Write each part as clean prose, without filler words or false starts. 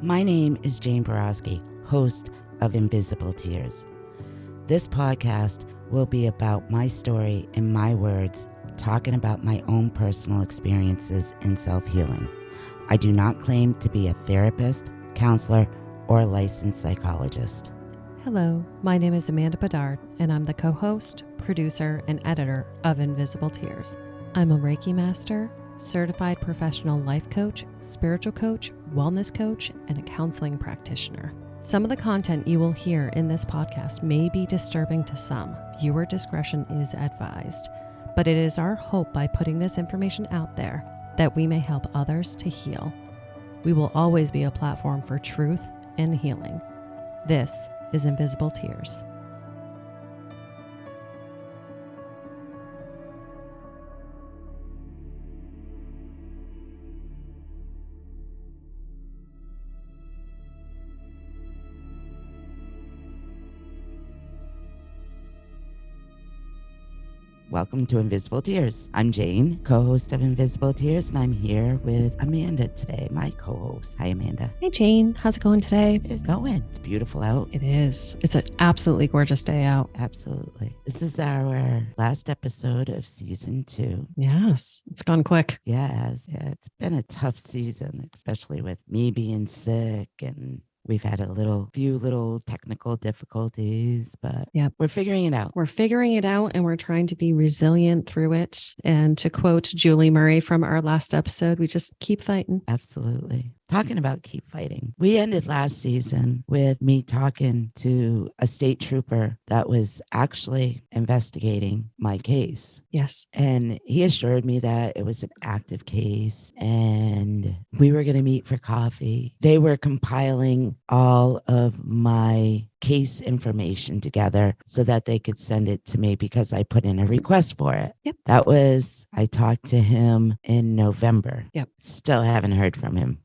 My name is Jane Borowski, host of Invisible Tears. This podcast will be about my story in my words, talking about my own personal experiences in self-healing. I do not claim to be a therapist, counselor, or licensed psychologist. Hello, my name is Amanda Bedard, and I'm the co-host, producer, and editor of Invisible Tears. I'm a Reiki master, certified professional life coach, spiritual coach, wellness coach, and a counseling practitioner. Some of the content you will hear in this podcast may be disturbing to some. Viewer discretion is advised, but it is our hope by putting this information out there that we may help others to heal. We will always be a platform for truth and healing. This is Invisible Tears. Welcome to Invisible Tears. I'm Jane, co-host of Invisible Tears, and I'm here with Amanda today, my co-host. Hi, Amanda. Hey, Jane. How's it going today? It's going. It's beautiful out. It is. It's an absolutely gorgeous day out. Absolutely. This is our last episode of season 2. Yes. It's gone quick. Yeah, it's been a tough season, especially with me being sick, and we've had a few little technical difficulties, but we're figuring it out. We're figuring it out, and we're trying to be resilient through it. And to quote Julie Murray from our last episode, we just keep fighting. Absolutely. Talking about keep fighting. We ended last season with me talking to a state trooper that was actually investigating my case. Yes. And he assured me that it was an active case and we were going to meet for coffee. They were compiling all of my case information together so that they could send it to me because I put in a request for it. Yep. I talked to him in November. Yep. Still haven't heard from him.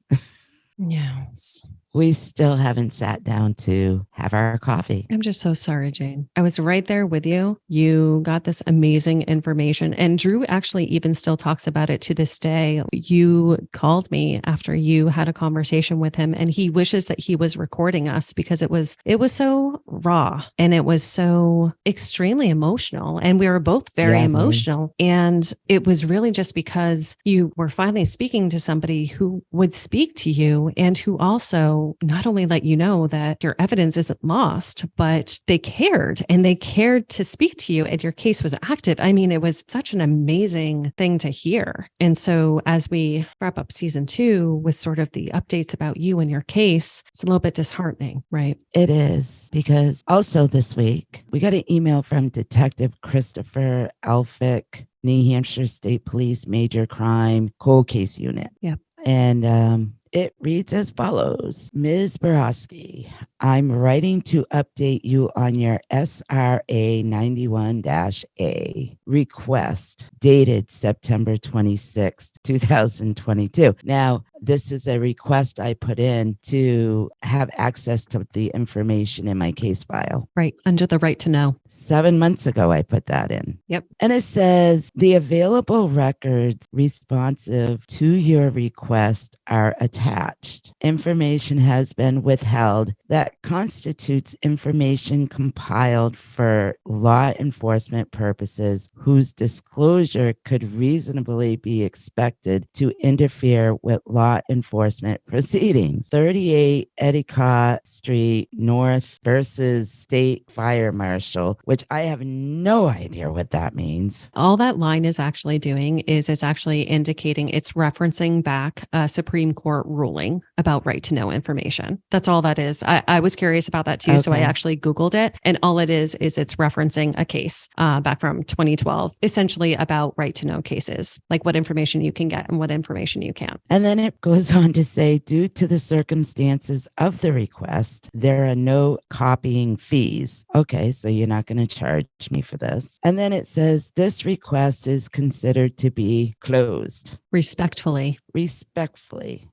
Yes. We still haven't sat down to have our coffee. I'm just so sorry, Jane. I was right there with you. You got this amazing information. And Drew actually even still talks about it to this day. You called me after you had a conversation with him, and he wishes that he was recording us because it was so raw and it was so extremely emotional. And we were both very emotional. And it was really just because you were finally speaking to somebody who would speak to you and who also not only let you know that your evidence isn't lost, but they cared to speak to you and your case was active. I mean, it was such an amazing thing to hear. And so as we wrap up season 2 with sort of the updates about you and your case, it's a little bit disheartening, right? It is, because also this week, we got an email from Detective Christopher Elphick, New Hampshire State Police Major Crime Cold Case Unit. Yep. And it reads as follows. Ms. Borowski, I'm writing to update you on your SRA 91-A request dated September 26th, 2022. Now, this is a request I put in to have access to the information in my case file. Right. Under the right to know. 7 months ago, I put that in. Yep. And it says the available records responsive to your request are attached. Information has been withheld that constitutes information compiled for law enforcement purposes whose disclosure could reasonably be expected to interfere with law enforcement proceedings. 38 Endicott Street North versus State Fire Marshal, which I have no idea what that means. All that line is actually doing is it's actually indicating it's referencing back a Supreme Court ruling about right to know information. That's all that is. I was curious about that too. Okay. So I actually Googled it, and all it is it's referencing a case back from 2012, essentially about right to know cases, like what information you can get and what information you can't. And then it goes on to say, due to the circumstances of the request, there are no copying fees. Okay, so you're not going to charge me for this. And then it says, this request is considered to be closed. Respectfully,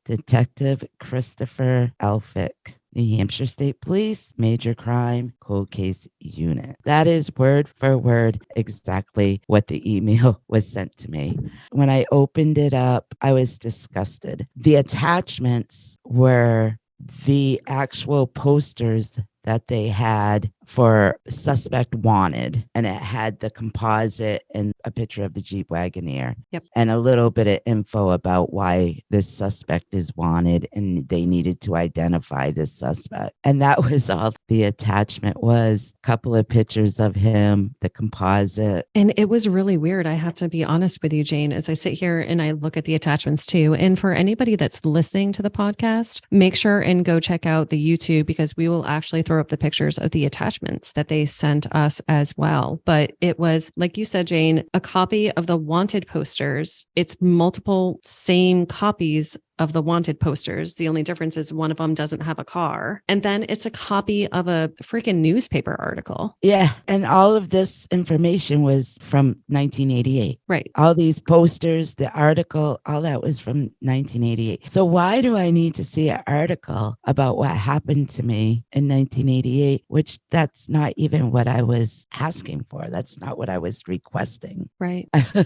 Detective Christopher Elphick, New Hampshire State Police, Major Crime, Cold Case Unit. That is word for word exactly what the email was sent to me. When I opened it up, I was disgusted. The attachments were the actual posters that they had for suspect wanted, and it had the composite and a picture of the Jeep Wagoneer. Yep. And a little bit of info about why this suspect is wanted and they needed to identify this suspect. And that was all the attachment was. A couple of pictures of him, the composite. And it was really weird. I have to be honest with you, Jane, as I sit here and I look at the attachments too. And for anybody that's listening to the podcast, make sure and go check out the YouTube, because we will actually throw up the pictures of the attachments that they sent us as well. But it was, like you said, Jane, a copy of the wanted posters. It's multiple same copies of the wanted posters. The only difference is one of them doesn't have a car. And then it's a copy of a freaking newspaper article. Yeah. And all of this information was from 1988. Right. All these posters, the article, all that was from 1988. So why do I need to see an article about what happened to me in 1988, which that's not even what I was asking for. That's not what I was requesting. Right. I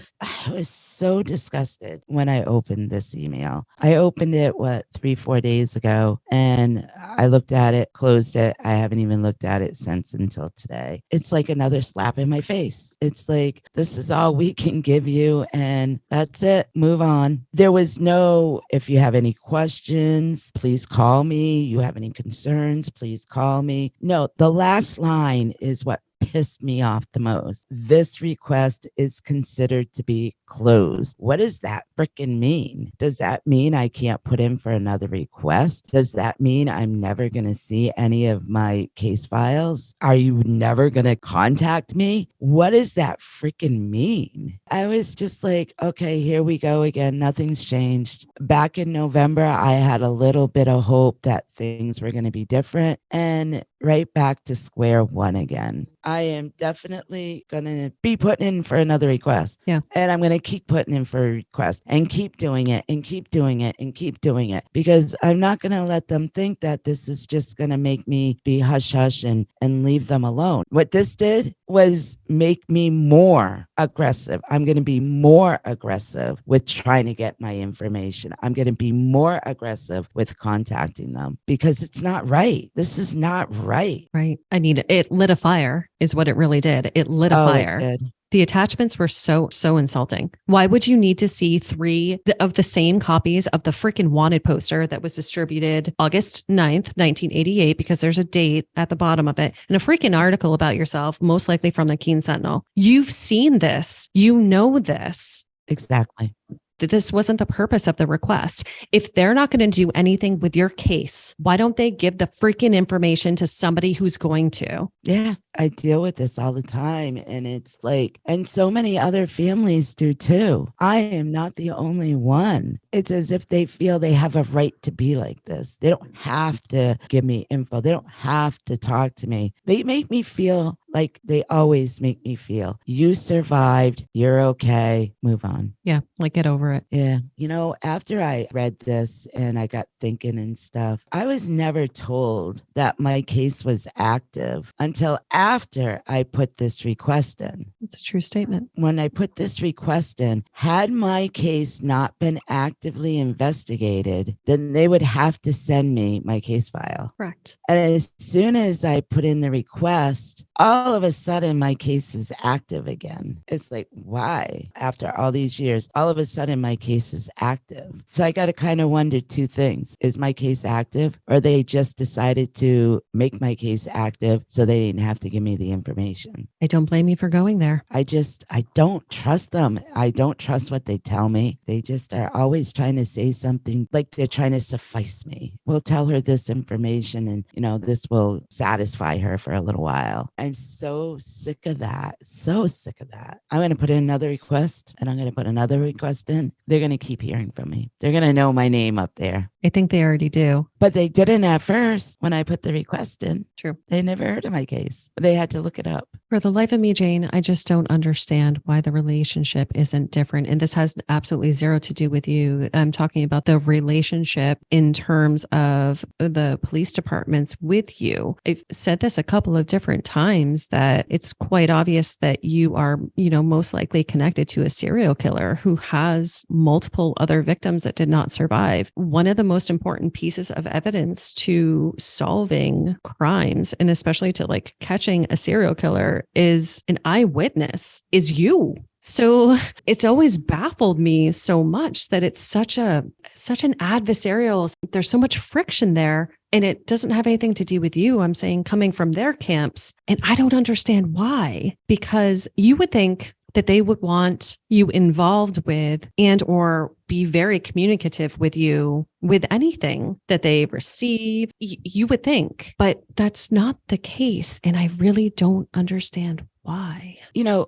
was so disgusted when I opened this email. I opened it, 3-4 days ago, and I looked at it, closed it. I haven't even looked at it since until today. It's like another slap in my face. It's like, this is all we can give you, and that's it. Move on. There was no, if you have any questions, please call me. You have any concerns, please call me. No, the last line is what pissed me off the most. This request is considered to be closed. What does that frickin' mean? Does that mean I can't put in for another request? Does that mean I'm never going to see any of my case files? Are you never going to contact me? What does that frickin' mean? I was just like, okay, here we go again. Nothing's changed. Back in November, I had a little bit of hope that things were going to be different, and right back to square one again. I am definitely going to be putting in for another request. Yeah. And I'm going to keep putting in for a request and keep doing it and keep doing it and keep doing it, because I'm not going to let them think that this is just going to make me be hush hush and leave them alone. What this did was make me more aggressive. I'm going to be more aggressive with trying to get my information. I'm going to be more aggressive with contacting them, because it's not right. This is not right. Right. I mean, it lit a fire is what it really did. It lit a fire. It did. The attachments were so insulting. Why would you need to see three of the same copies of the freaking wanted poster that was distributed August 9th, 1988, because there's a date at the bottom of it, and a freaking article about yourself, most likely from the Keene Sentinel? You've seen this. You know this. Exactly. That this wasn't the purpose of the request. If they're not going to do anything with your case, why don't they give the freaking information to somebody who's going to? Yeah, I deal with this all the time. And it's like, and so many other families do too. I am not the only one. It's as if they feel they have a right to be like this. They don't have to give me info. They don't have to talk to me. They make me feel like they always make me feel. You survived. You're okay. Move on. Yeah, like get over it. Yeah. You know, after I read this and I got thinking and stuff, I was never told that my case was active until after I put this request in. It's a true statement. When I put this request in, had my case not been actively investigated, then they would have to send me my case file. Correct. And as soon as I put in the request, all of a sudden my case is active again. It's like, why? After all these years, all of a sudden my case is active. So I got to kind of wonder two things. Is my case active, or they just decided to make my case active so they didn't have to give me the information? I don't blame you for going there. I don't trust them. I don't trust what they tell me. They just are always trying to say something like they're trying to suffice me. We'll tell her this information and, this will satisfy her for a little while. I'm so sick of that. So sick of that. I'm going to put in another request, and I'm going to put another request in. They're going to keep hearing from me. They're going to know my name up there. I think they already do. But they didn't at first when I put the request in. True. They never heard of my case. They had to look it up. For the life of me, Jane, I just don't understand why the relationship isn't different. And this has absolutely zero to do with you. I'm talking about the relationship in terms of the police departments with you. I've said this a couple of different times that it's quite obvious that you are, most likely connected to a serial killer who has multiple other victims that did not survive. One of the most important pieces of evidence to solving crimes, and especially to like catching a serial killer, is an eyewitness, is you. So it's always baffled me so much that it's such an adversarial, there's so much friction there, and it doesn't have anything to do with you. I'm saying coming from their camps, and I don't understand why, because you would think that they would want you involved with and or be very communicative with you with anything that they receive. You would think, but that's not the case. And I really don't understand why.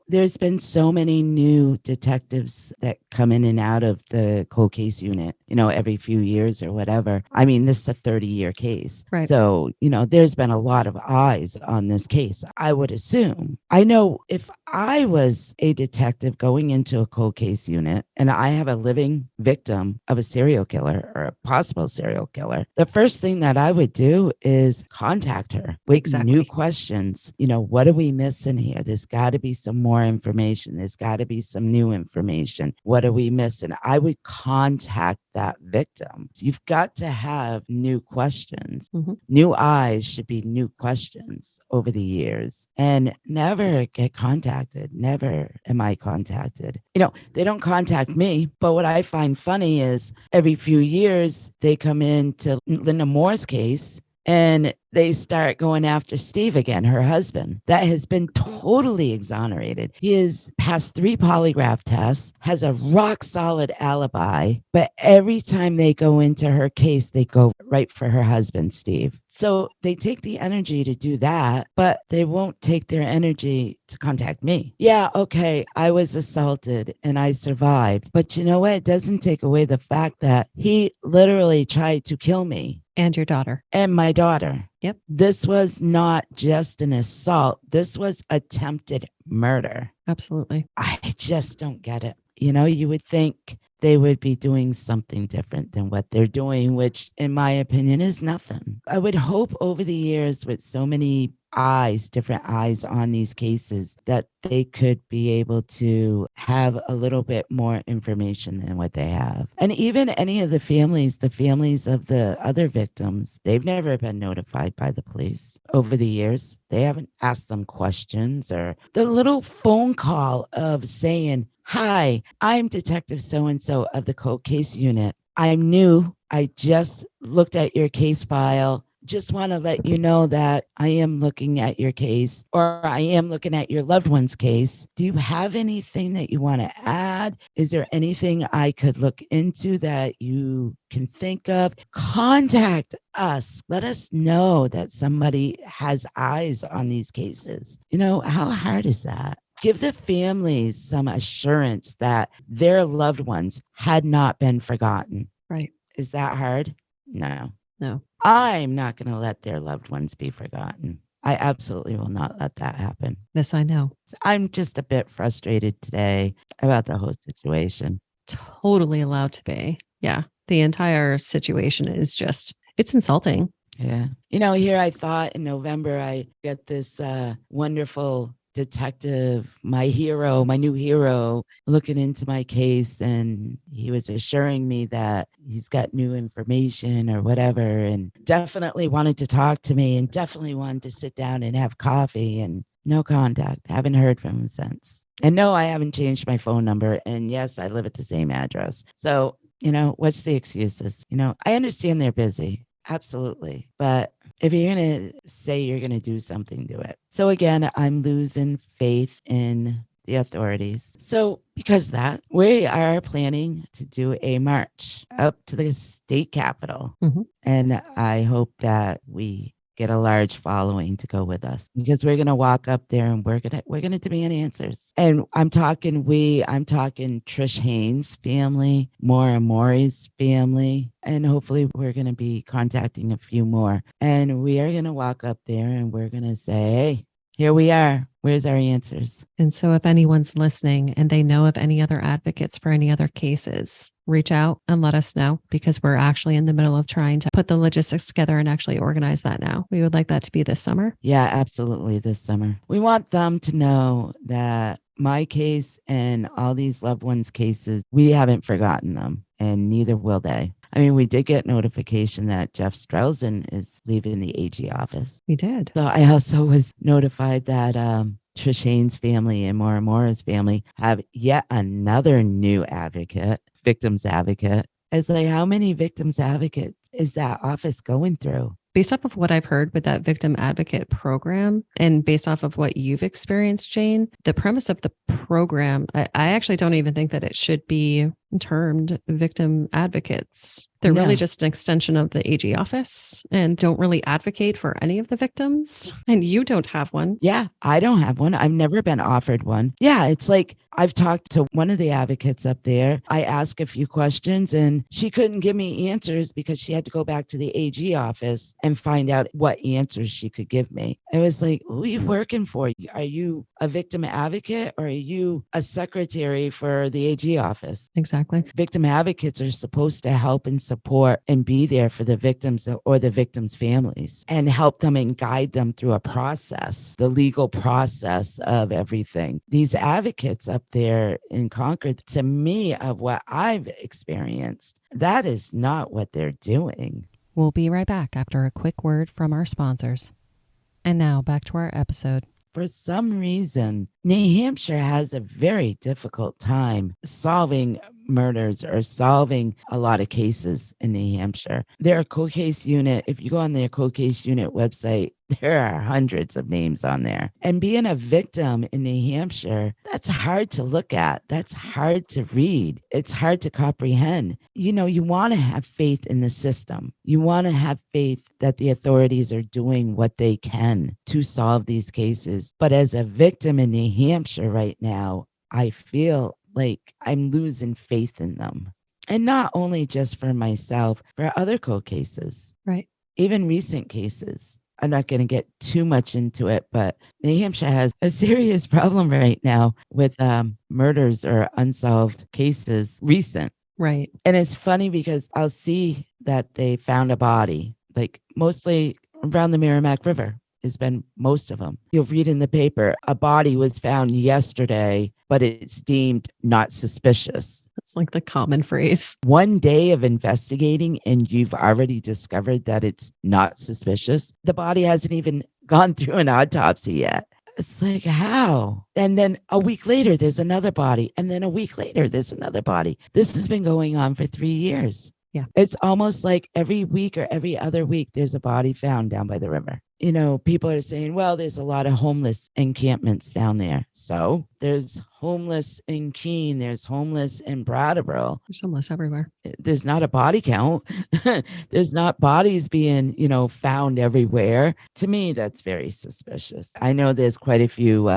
There's been so many new detectives that come in and out of the cold case unit, every few years or whatever. I mean, this is a 30-year case. Right. So, there's been a lot of eyes on this case, I would assume. I know if I was a detective going into a cold case unit and I have a living victim of a serial killer or a possible serial killer, the first thing that I would do is contact her with new questions. What are we missing here? There's got to be some more information. There's got to be some new information. What are we missing? I would contact that victim. So you've got to have new questions. Mm-hmm. New eyes should be new questions over the years, and never get contacted. Never am I contacted. They don't contact me, but what I find funny is every few years they come into Linda Moore's case and they start going after Steve again, her husband. That has been totally exonerated. He has passed 3 polygraph tests, has a rock solid alibi, but every time they go into her case, they go right for her husband, Steve. So they take the energy to do that, but they won't take their energy to contact me. Yeah, okay, I was assaulted and I survived. But you know what? It doesn't take away the fact that he literally tried to kill me. And your daughter. And my daughter. Yep. This was not just an assault. This was attempted murder. Absolutely. I just don't get it. You would think they would be doing something different than what they're doing, which in my opinion is nothing. I would hope over the years with so many different eyes on these cases, that they could be able to have a little bit more information than what they have. And even any of the families of the other victims, they've never been notified by the police over the years. They haven't asked them questions, or the little phone call of saying, "Hi, I'm Detective so-and-so of the cold case unit. I'm new. I just looked at your case file. Just want to let you know that I am looking at your case, or I am looking at your loved one's case. Do you have anything that you want to add? Is there anything I could look into that you can think of? Contact us. Let us know that somebody has eyes on these cases." How hard is that? Give the families some assurance that their loved ones had not been forgotten. Right. Is that hard? No. No. I'm not going to let their loved ones be forgotten. I absolutely will not let that happen. This I know. I'm just a bit frustrated today about the whole situation. Totally allowed to be. Yeah. The entire situation is just, it's insulting. Yeah. Here I thought in November, I get this wonderful detective, my new hero, looking into my case, and he was assuring me that he's got new information or whatever, and definitely wanted to talk to me and definitely wanted to sit down and have coffee, and no contact. Haven't heard from him since. And no, I haven't changed my phone number. And yes, I live at the same address. So, what's the excuses? I understand they're busy. Absolutely. But if you're going to say you're going to do something, do it. So again, I'm losing faith in the authorities. So because of that, we are planning to do a march up to the state capitol. Mm-hmm. And I hope that we get a large following to go with us, because we're going to walk up there and we're going to demand answers. And I'm talking Trish Haynes' family, Maura Maury's family, and hopefully we're going to be contacting a few more. And we are going to walk up there and we're going to say, "Hey, here we are. Where's our answers? And so, if anyone's listening and they know of any other advocates for any other cases, reach out and let us know, because we're actually in the middle of trying to put the logistics together and actually organize that now. We would like that to be this summer. Yeah, absolutely. This summer. We want them to know that my case and all these loved ones' cases, we haven't forgotten them, and neither will they. I mean, we did get notification that Jeff Strelzin is leaving the AG office. We did. So I also was notified that Trishane's family and Mora's family have yet another new advocate, victims advocate. It's like, how many victims advocates is that office going through? Based off of what I've heard with that victim advocate program, and based off of what you've experienced, Jane, the premise of the program, I actually don't even think that it should be termed victim advocates. They're really just an extension of the AG office and don't really advocate for any of the victims. And you don't have one. Yeah, I don't have one. I've never been offered one. Yeah, it's like I've talked to one of the advocates up there. I asked a few questions and she couldn't give me answers because she had to go back to the AG office and find out what answers she could give me. It was like, who are you working for? Are you a victim advocate or are you a secretary for the AG office? Exactly. Victim advocates are supposed to help and support and be there for the victims or the victims' families and help them and guide them through a process, the legal process of everything. These advocates up there in Concord, to me, of what I've experienced, that is not what they're doing. We'll be right back after a quick word from our sponsors. And now back to our episode. For some reason, New Hampshire has a very difficult time solving murders or solving a lot of cases in New Hampshire. Their cold case unit, if you go on their cold case unit website, there are hundreds of names on there. And being a victim in New Hampshire, that's hard to look at. That's hard to read. It's hard to comprehend. You know, you want to have faith in the system. You want to have faith that the authorities are doing what they can to solve these cases. But as a victim in New Hampshire right now, I feel like I'm losing faith in them. And not only just for myself, for other cold cases. Right. Even recent cases. I'm not going to get too much into it, but New Hampshire has a serious problem right now with murders or unsolved cases recent. Right. And it's funny because I'll see that they found a body, like mostly around the Merrimack River has been most of them. You'll read in the paper, a body was found yesterday, but it's deemed not suspicious. That's like the common phrase. One day of investigating and you've already discovered that it's not suspicious. The body hasn't even gone through an autopsy yet. It's like, how? And then a week later, there's another body. And then a week later, there's another body. This has been going on for 3 years. Yeah. It's almost like every week or every other week, there's a body found down by the river. You know, people are saying, well, there's a lot of homeless encampments down there. So there's homeless in Keene. There's homeless in Brattleboro. There's homeless everywhere. There's not a body count. There's not bodies being, found everywhere. To me, that's very suspicious. I know there's quite a few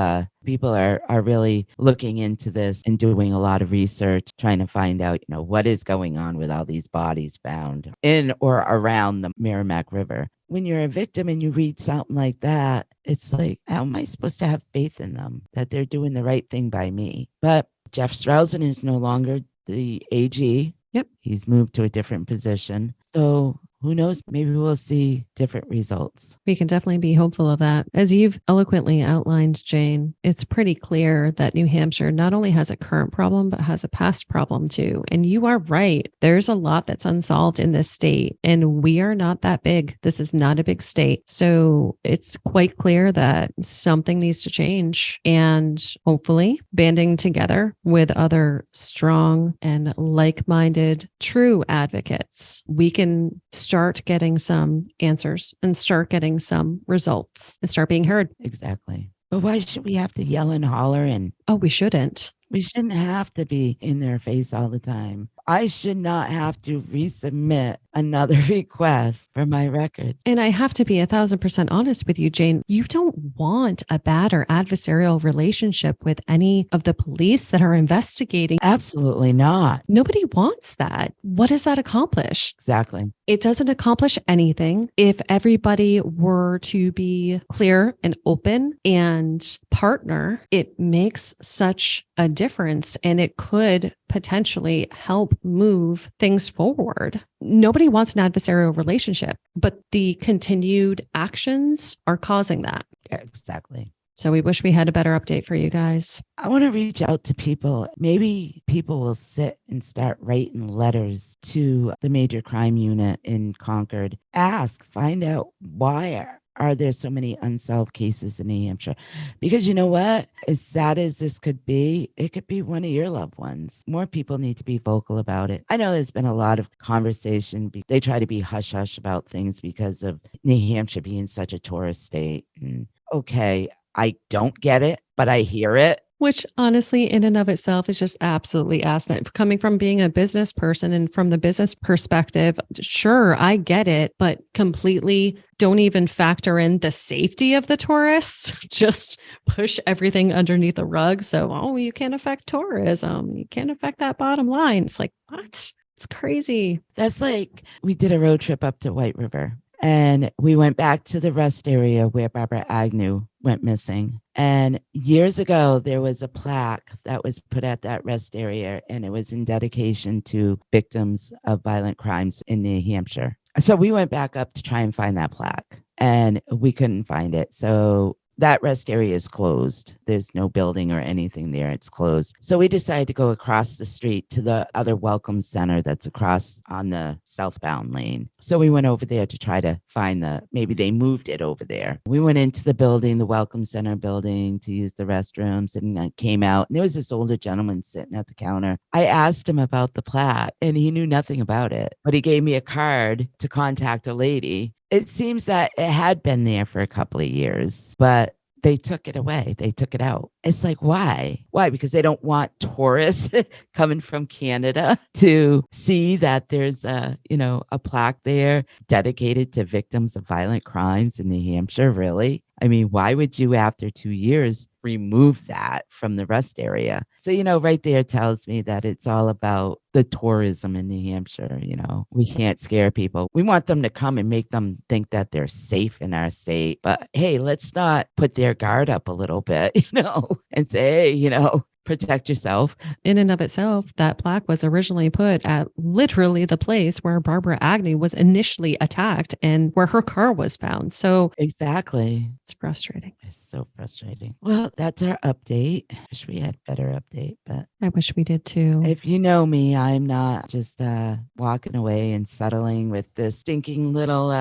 people are really looking into this and doing a lot of research, trying to find out, what is going on with all these bodies found in or around the Merrimack River. When you're a victim and you read something like that, it's like, how am I supposed to have faith in them that they're doing the right thing by me? But Jeff Strelzin is no longer the AG. Yep. He's moved to a different position. So who knows? Maybe we'll see different results. We can definitely be hopeful of that. As you've eloquently outlined, Jane, it's pretty clear that New Hampshire not only has a current problem, but has a past problem too. And you are right. There's a lot that's unsolved in this state, and we are not that big. This is not a big state. So it's quite clear that something needs to change. And hopefully, banding together with other strong and like-minded, true advocates, we can start getting some answers and start getting some results and start being heard. Exactly. But why should we have to yell and holler? And we shouldn't. We shouldn't have to be in their face all the time. I should not have to resubmit another request for my records. And I have to be 1,000% honest with you, Jane. You don't want a bad or adversarial relationship with any of the police that are investigating. Absolutely not. Nobody wants that. What does that accomplish? Exactly. It doesn't accomplish anything. If everybody were to be clear and open and partner, it makes such a difference, and it could potentially help move things forward. Nobody wants an adversarial relationship, but the continued actions are causing that. Yeah, exactly. So we wish we had a better update for you guys. I want to reach out to people. Maybe people will sit and start writing letters to the major crime unit in Concord. Ask, find out why are there so many unsolved cases in New Hampshire? Because you know what? As sad as this could be, it could be one of your loved ones. More people need to be vocal about it. I know there's been a lot of conversation. They try to be hush-hush about things because of New Hampshire being such a tourist state. And okay, I don't get it, but I hear it. Which honestly, in and of itself, is just absolutely asinine. Coming from being a business person and from the business perspective, sure, I get it, but completely don't even factor in the safety of the tourists. Just push everything underneath the rug. So, you can't affect tourism. You can't affect that bottom line. It's like, what? It's crazy. That's like we did a road trip up to White River. And we went back to the rest area where Barbara Agnew went missing. And years ago, there was a plaque that was put at that rest area, and it was in dedication to victims of violent crimes in New Hampshire. So we went back up to try and find that plaque, and we couldn't find it. So that rest area is closed. There's no building or anything there. It's closed. So we decided to go across the street to the other welcome center that's across on the southbound lane. So we went over there to try to find maybe they moved it over there. We went into the building, the welcome center building, to use the restrooms, and I came out, and there was this older gentleman sitting at the counter. I asked him about the plaque, and he knew nothing about it, but he gave me a card to contact a lady. It seems that it had been there for a couple of years, but they took it away. They took it out. It's like, why? Why? Because they don't want tourists coming from Canada to see that there's a plaque there dedicated to victims of violent crimes in New Hampshire. Really? I mean, why would you, after 2 years, remove that from the rest area? So, right there tells me that it's all about the tourism in New Hampshire. We can't scare people. We want them to come and make them think that they're safe in our state. But hey, let's not put their guard up a little bit, and say, hey, protect yourself. In and of itself, that plaque was originally put at literally the place where Barbara Agnew was initially attacked and where her car was found. So exactly. It's frustrating. It's so frustrating. Well, that's our update. Wish we had better update, but I wish we did too. If you know me, I'm not just walking away and settling with this stinking little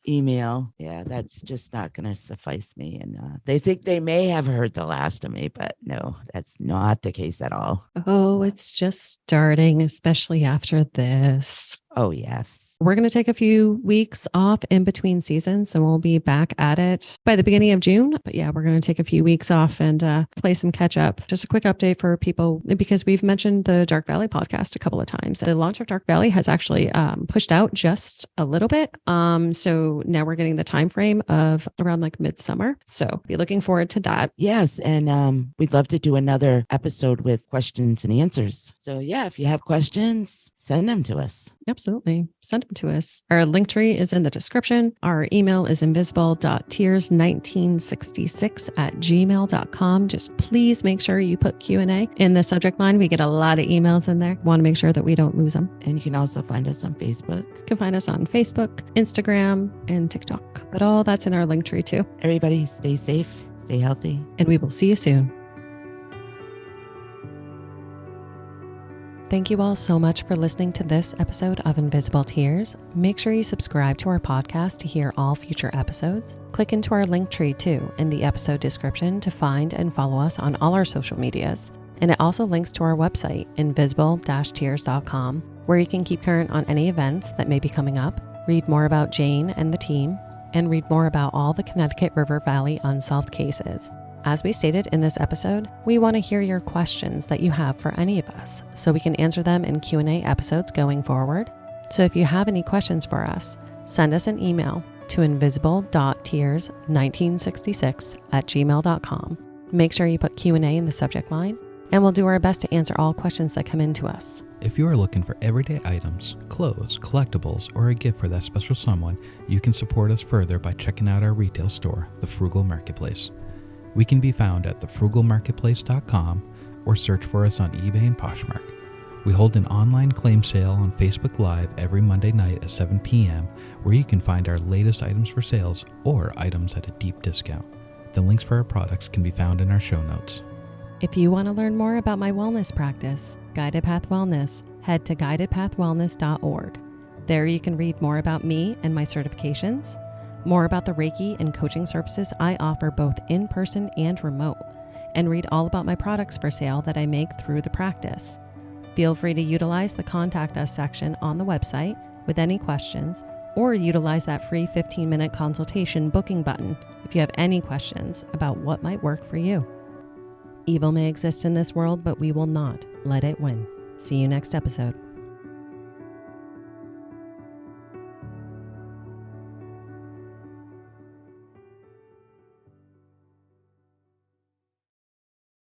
email. Yeah, that's just not going to suffice me. And they think they may have heard the last of me, but no, that's not the case at all. Oh, it's just starting, especially after this. Oh, yes. We're going to take a few weeks off in between seasons, and we'll be back at it by the beginning of June. But yeah, we're going to take a few weeks off and play some catch up. Just a quick update for people, because we've mentioned the Dark Valley podcast a couple of times. The launch of Dark Valley has actually pushed out just a little bit. So now we're getting the time frame of around like midsummer. So be looking forward to that. Yes. And we'd love to do another episode with questions and answers. So yeah, if you have questions, send them to us. Absolutely. Send them to us. Our link tree is in the description. Our email is invisible.tears1966@gmail.com. Just please make sure you put Q&A in the subject line. We get a lot of emails in there. Want to make sure that we don't lose them. And you can also find us on Facebook. You can find us on Facebook, Instagram, and TikTok. But all that's in our link tree too. Everybody stay safe, stay healthy. And we will see you soon. Thank you all so much for listening to this episode of Invisible Tears. Make sure you subscribe to our podcast to hear all future episodes. Click into our link tree too in the episode description to find and follow us on all our social medias. And it also links to our website, invisible-tears.com, where you can keep current on any events that may be coming up, read more about Jane and the team, and read more about all the Connecticut River Valley unsolved cases. As we stated in this episode, we want to hear your questions that you have for any of us so we can answer them in Q&A episodes going forward. So if you have any questions for us, send us an email to invisible.tears1966@gmail.com. Make sure you put Q&A in the subject line, and we'll do our best to answer all questions that come into us. If you are looking for everyday items, clothes, collectibles, or a gift for that special someone, you can support us further by checking out our retail store, the Frugal Marketplace. We can be found at thefrugalmarketplace.com or search for us on eBay and Poshmark. We hold an online claim sale on Facebook Live every Monday night at 7 p.m. where you can find our latest items for sales or items at a deep discount. The links for our products can be found in our show notes. If you want to learn more about my wellness practice, Guided Path Wellness, head to guidedpathwellness.org. There you can read more about me and my certifications, more about the Reiki and coaching services I offer both in person and remote, and read all about my products for sale that I make through the practice. Feel free to utilize the Contact Us section on the website with any questions, or utilize that free 15-minute consultation booking button if you have any questions about what might work for you. Evil may exist in this world, but we will not let it win. See you next episode.